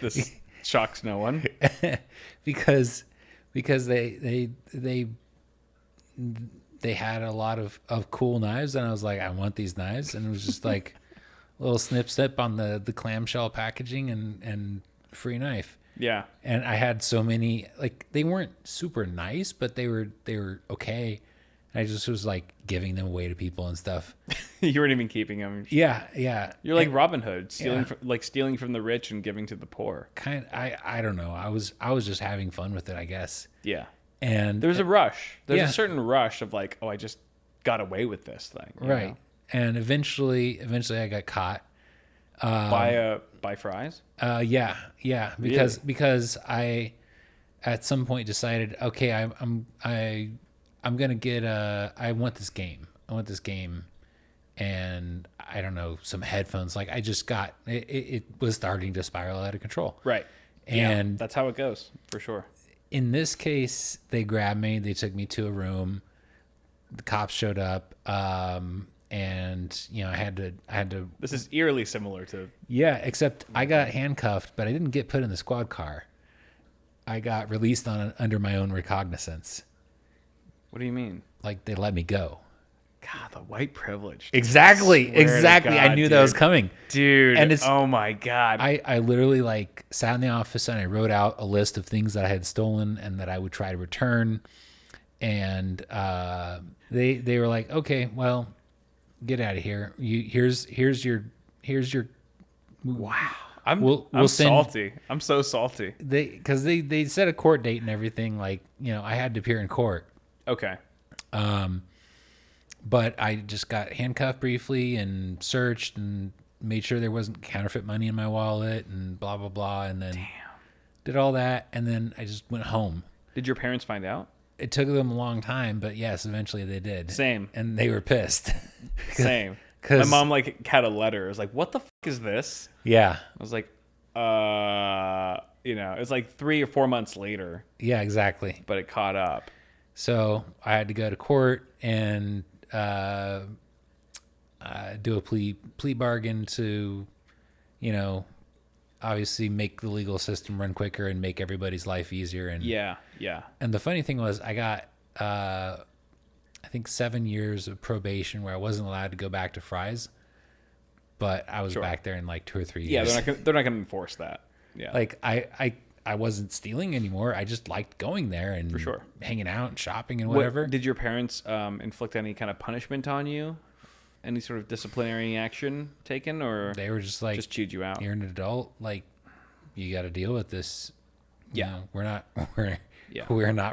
This shocks no one. because they had a lot of cool knives, and I was like, I want these knives, and it was just like a little snip on the clamshell packaging and free knife. Yeah. And I had so many, like, they weren't super nice, but they were okay. And I just was like giving them away to people and stuff. You weren't even keeping them. Yeah. You're like Robin Hood, stealing from the rich and giving to the poor. I don't know. I was just having fun with it, I guess. Yeah. And there's a rush. There's a certain rush of like, oh, I just got away with this thing. Right. Know? And eventually I got caught. By Fry's? Yeah. Because I at some point decided, okay, I'm gonna get I want this game, and I don't know, some headphones. Like, I just got it was starting to spiral out of control. Right. And that's how it goes, for sure. In this case, they grabbed me, they took me to a room, the cops showed up, and I had to. This is eerily similar to. Yeah, except I got handcuffed, but I didn't get put in the squad car. I got released under my own recognizance. What do you mean? Like, they let me go. God, the white privilege. Exactly. God, I knew that was coming, dude. And it's, oh my God. I literally like sat in the office and I wrote out a list of things that I had stolen and that I would try to return. And they were like, okay, well, get out of here. Here's your. Wow. I'm we'll salty. I'm so salty. Because they set a court date and everything. Like, I had to appear in court. Okay. But I just got handcuffed briefly and searched and made sure there wasn't counterfeit money in my wallet and blah blah blah, and then did all that, and then I just went home. Did your parents find out? It took them a long time, but yes, eventually they did. Same. And they were pissed. Same. My mom like had a letter. It was like, "What the fuck is this?" Yeah. I was like, it was like 3 or 4 months later. Yeah, exactly. But it caught up. So I had to go to court and do a plea bargain to, obviously make the legal system run quicker and make everybody's life easier. And yeah. And the funny thing was, I got I think 7 years of probation where I wasn't allowed to go back to Fry's, but I was back there in like 2 or 3 years. Yeah, they're not gonna enforce that. Yeah, like I wasn't stealing anymore. I just liked going there and for sure hanging out and shopping and whatever. Did your parents inflict any kind of punishment on you? Any sort of disciplinary action taken, or they were just like, just chewed you out? You're an adult. Like, you got to deal with this. We're not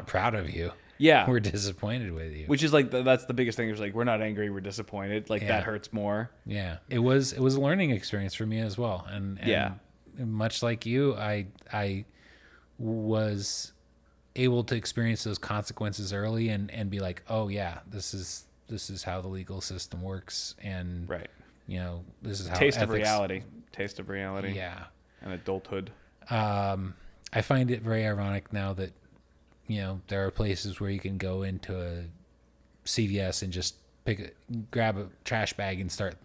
proud of you. Yeah, we're disappointed with you. Which is like that's the biggest thing. Is like, we're not angry, we're disappointed. Like that hurts more. Yeah, it was a learning experience for me as well. And much like you, I was able to experience those consequences early and be like, oh yeah, this is how the legal system works, and this is how taste of reality. Yeah, and adulthood. I find it very ironic now that there are places where you can go into a CVS and just grab a trash bag and start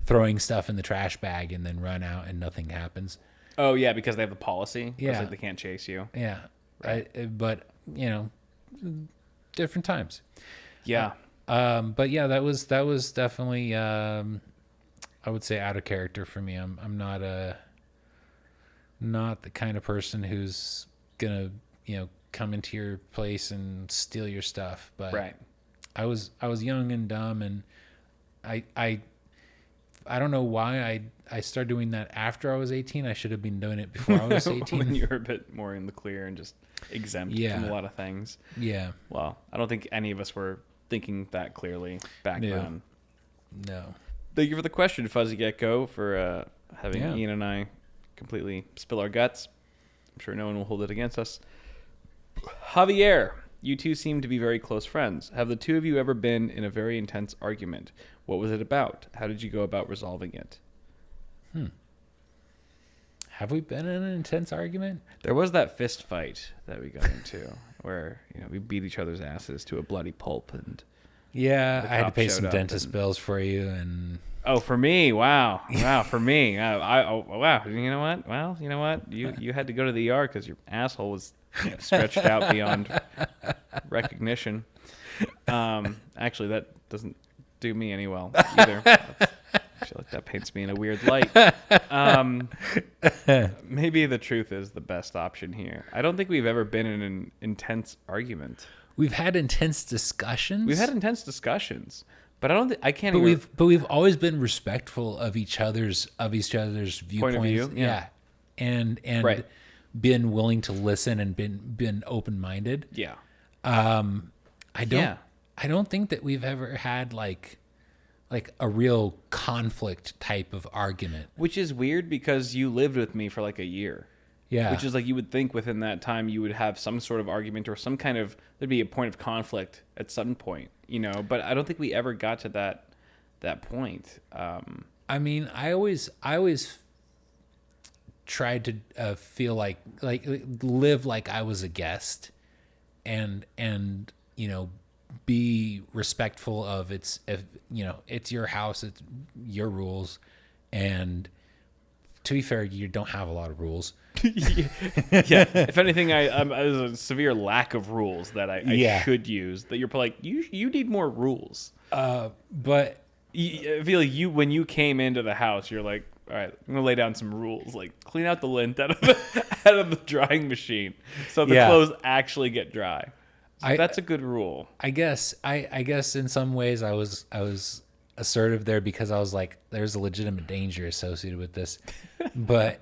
throwing stuff in the trash bag and then run out and nothing happens. Oh yeah, because they have the policy. Yeah. It's like they can't chase you. Yeah. Right. But different times. Yeah. But yeah, that was definitely, I would say, out of character for me. I'm not the kind of person who's gonna, come into your place and steal your stuff. But Right. I was young and dumb, and I don't know why I started doing that after I was 18. I should have been doing it before I was 18. When you were a bit more in the clear and just exempt from a lot of things. Yeah. Well, I don't think any of us were thinking that clearly back then. No. Thank you for the question, Fuzzy Gecko, for having Ian and I completely spill our guts. I'm sure no one will hold it against us. Javier, you two seem to be very close friends. Have the two of you ever been in a very intense argument? What was it about? How did you go about resolving it? Have we been in an intense argument? There was that fist fight that we got into where we beat each other's asses to a bloody pulp, and yeah, I had to pay some showed up dentist bills for you, and for me, wow, for me, wow. You know what? Well, you know what? You had to go to the ER because your asshole was stretched out beyond recognition. Actually, that doesn't do me any well either. I feel like that paints me in a weird light. Maybe the truth is the best option here. I don't think we've ever been in an intense argument. We've had intense discussions. But I don't think I can't. But we've always been respectful of each other's viewpoints. Point of view, yeah. And right. Been willing to listen and been open minded. Yeah. I don't think that we've ever had like a real conflict type of argument. Which is weird because you lived with me for like a year. Yeah. Which is like you would think within that time you would have some sort of argument or some kind of there'd be a point of conflict at some point, but I don't think we ever got to that point. I mean, I always tried to feel like live like I was a guest and be respectful of it's your house, it's your rules, and to be fair, you don't have a lot of rules. Yeah. If anything, there's a severe lack of rules that I should use. That you're like you need more rules. But I feel like when you came into the house, you're like, all right, I'm gonna lay down some rules, like clean out the lint out of the drying machine, so the clothes actually get dry. So that's a good rule. I guess in some ways I was assertive there because I was like, there's a legitimate danger associated with this, but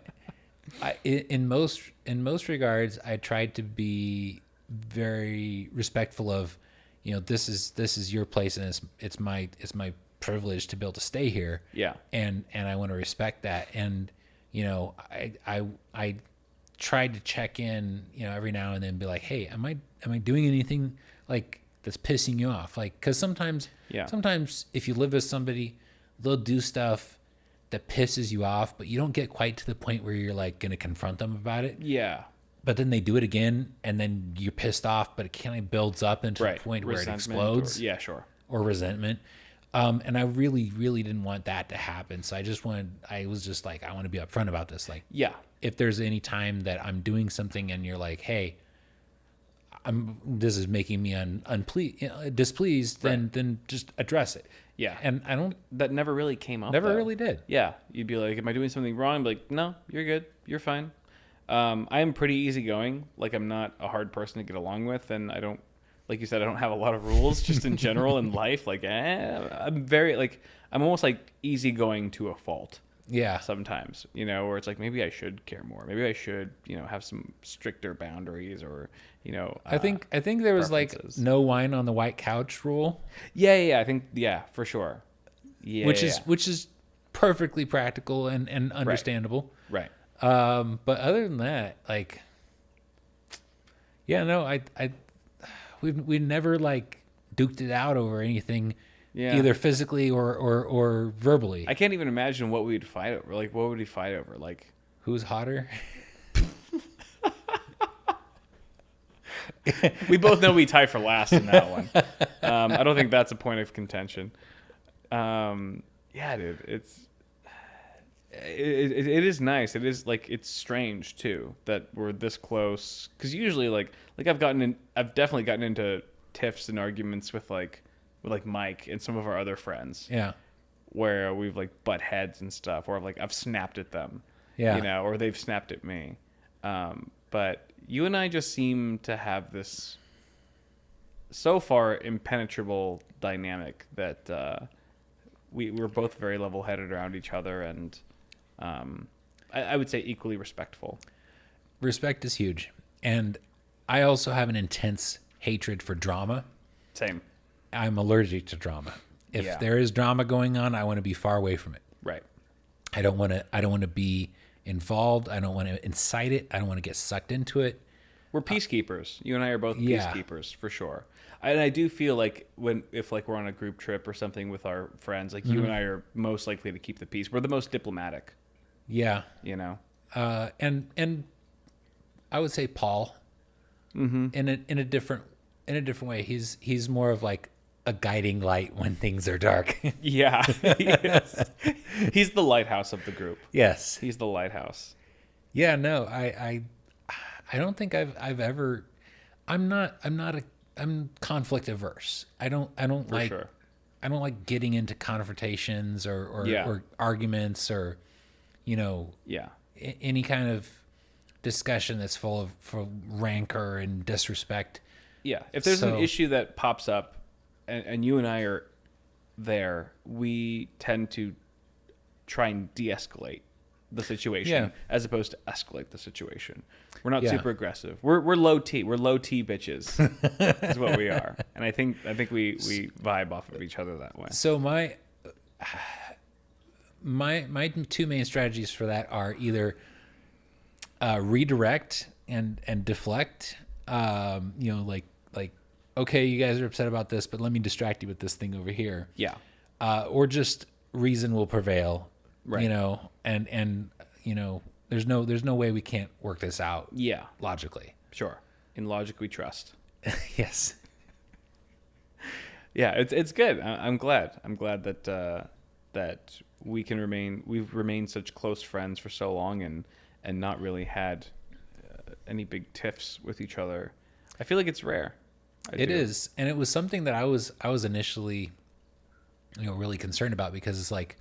in most regards, I tried to be very respectful of, this is your place and it's my privilege to be able to stay here. Yeah. And I want to respect that. And, I tried to check in, every now and then, be like, hey, am I doing anything like that's pissing you off? Like, cause sometimes if you live with somebody, they'll do stuff that pisses you off, but you don't get quite to the point where you're like going to confront them about it. Yeah. But then they do it again and then you're pissed off, but it kind of builds up into the point where it explodes. Or resentment. And I really, really didn't want that to happen. So I was just like, I want to be upfront about this. Like, if there's any time that I'm doing something and you're like, hey, this is making me displeased, then just address it. Yeah. And that never really came up. Never really did. Yeah. You'd be like, am I doing something wrong? I'd be like, no, you're good. You're fine. I am pretty easygoing. Like, I'm not a hard person to get along with, and I don't, like you said, I don't have a lot of rules just in general in life. Like, I'm very, like, I'm almost like easygoing to a fault. Yeah. Sometimes, where it's like, maybe I should care more. Maybe I should, have some stricter boundaries or, I think there was like no wine on the white couch rule. Yeah. I think, for sure. Yeah. Which is perfectly practical and understandable. Right. But other than that, like, we've never like duked it out over anything, either physically or verbally. I can't even imagine what we'd fight over. Like, what would we fight over? Like, who's hotter? We both know we tie for last in that one. I don't think that's a point of contention. Yeah, dude, it is nice. It is like, it's strange too that we're this close. Because usually, like I've definitely gotten into tiffs and arguments with Mike and some of our other friends. Yeah. Where we've like butt heads and stuff, or I've snapped at them. Yeah. Or they've snapped at me. But you and I just seem to have this so far impenetrable dynamic that we're both very level-headed around each other, and I would say equally respectful. Respect is huge. And I also have an intense hatred for drama. Same. I'm allergic to drama. If there is drama going on, I want to be far away from it. Right. I don't want to be involved. I don't want to incite it. I don't want to get sucked into it. We're peacekeepers. You and I are both peacekeepers for sure. And I do feel like if we're on a group trip or something with our friends, like you and I are most likely to keep the peace. We're the most diplomatic. Yeah. And I would say Paul, in a different way. He's more of like a guiding light when things are dark. Yeah. He's the lighthouse of the group. Yes. He's the lighthouse. Yeah, no, I don't think I've ever, I'm conflict averse. I don't like getting into confrontations or arguments or, any kind of discussion that's full of rancor and disrespect. Yeah. If there's an issue that pops up and you and I are there, we tend to try and de-escalate the situation as opposed to escalate the situation. We're not super aggressive. We're low T. We're low T bitches. Is what we are. And I think we vibe off of each other that way. So my two main strategies for that are either redirect and deflect. Like okay, you guys are upset about this, but let me distract you with this thing over here. Yeah. Or just reason will prevail. Right. And there's no way we can't work this out. Yeah. Logically. Sure. In logic we trust. Yes. Yeah, it's good. I'm glad that we've remained such close friends for so long and not really had any big tiffs with each other. I feel like it's rare. It is, and it was something that I was initially, really concerned about, because it's like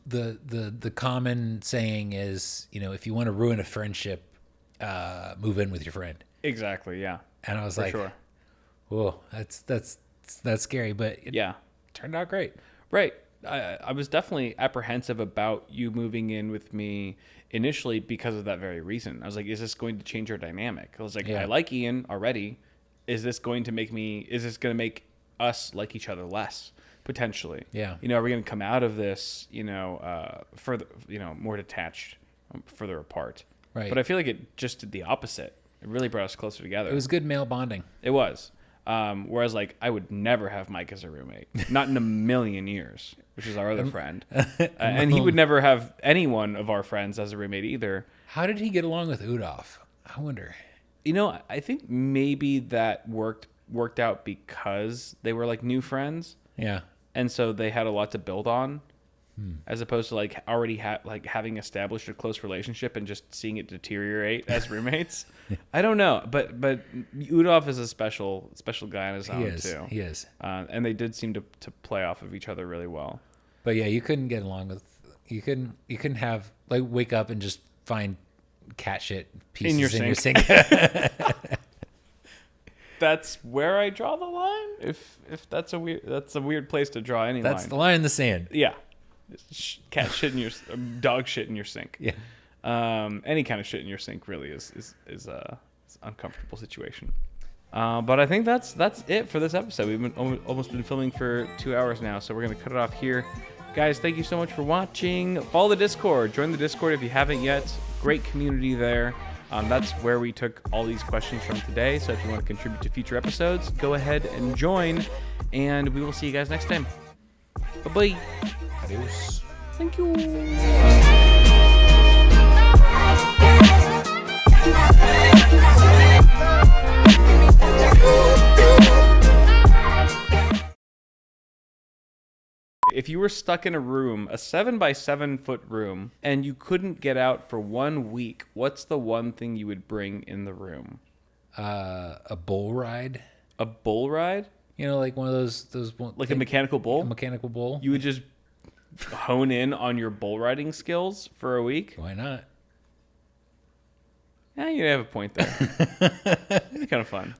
the common saying is, if you want to ruin a friendship, move in with your friend. Exactly. Yeah. And I was sure. Whoa, that's scary, but it turned out great. Right. I was definitely apprehensive about you moving in with me initially because of that very reason. I was like, is this going to change our dynamic? I was like, I like Ian already. Is this going to make us like each other less, potentially? Yeah. Are we going to come out of this, further, more detached, further apart? Right. But I feel like it just did the opposite. It really brought us closer together. It was good male bonding. It was. Whereas, I would never have Mike as a roommate. Not in a million years, which is our other friend. And he would never have any one of our friends as a roommate either. How did he get along with Udolph? I wonder. I think maybe that worked out because they were, new friends. Yeah. And so they had a lot to build on, as opposed to, already having established a close relationship and just seeing it deteriorate as roommates. I don't know, but Udolph is a special guy on his own too. He is. And they did seem to play off of each other really well. But yeah, you couldn't get along with. You couldn't have wake up and just find cat shit pieces in your sink. That's where I draw the line. If that's a weird place to draw any line. That's the line in the sand. Yeah. Cat shit in your dog shit in your sink. Yeah. Any kind of shit in your sink really is an uncomfortable situation. But I think that's it for this episode. We've been almost been filming for 2 hours now, so we're gonna cut it off here. Guys, thank you so much for watching. Follow the Discord. Join the Discord if you haven't yet. Great community there. That's where we took all these questions from today. So if you want to contribute to future episodes, go ahead and join. And we will see you guys next time. Bye-bye. Adios. Thank you. If you were stuck in a room, a 7 by 7 foot room, and you couldn't get out for 1 week, what's the one thing you would bring in the room? A bull ride. A bull ride? You know, like one of those Like a mechanical bull? A mechanical bull. You would just hone in on your bull riding skills for a week? Why not? Yeah, you have a point there. It'd be kind of fun.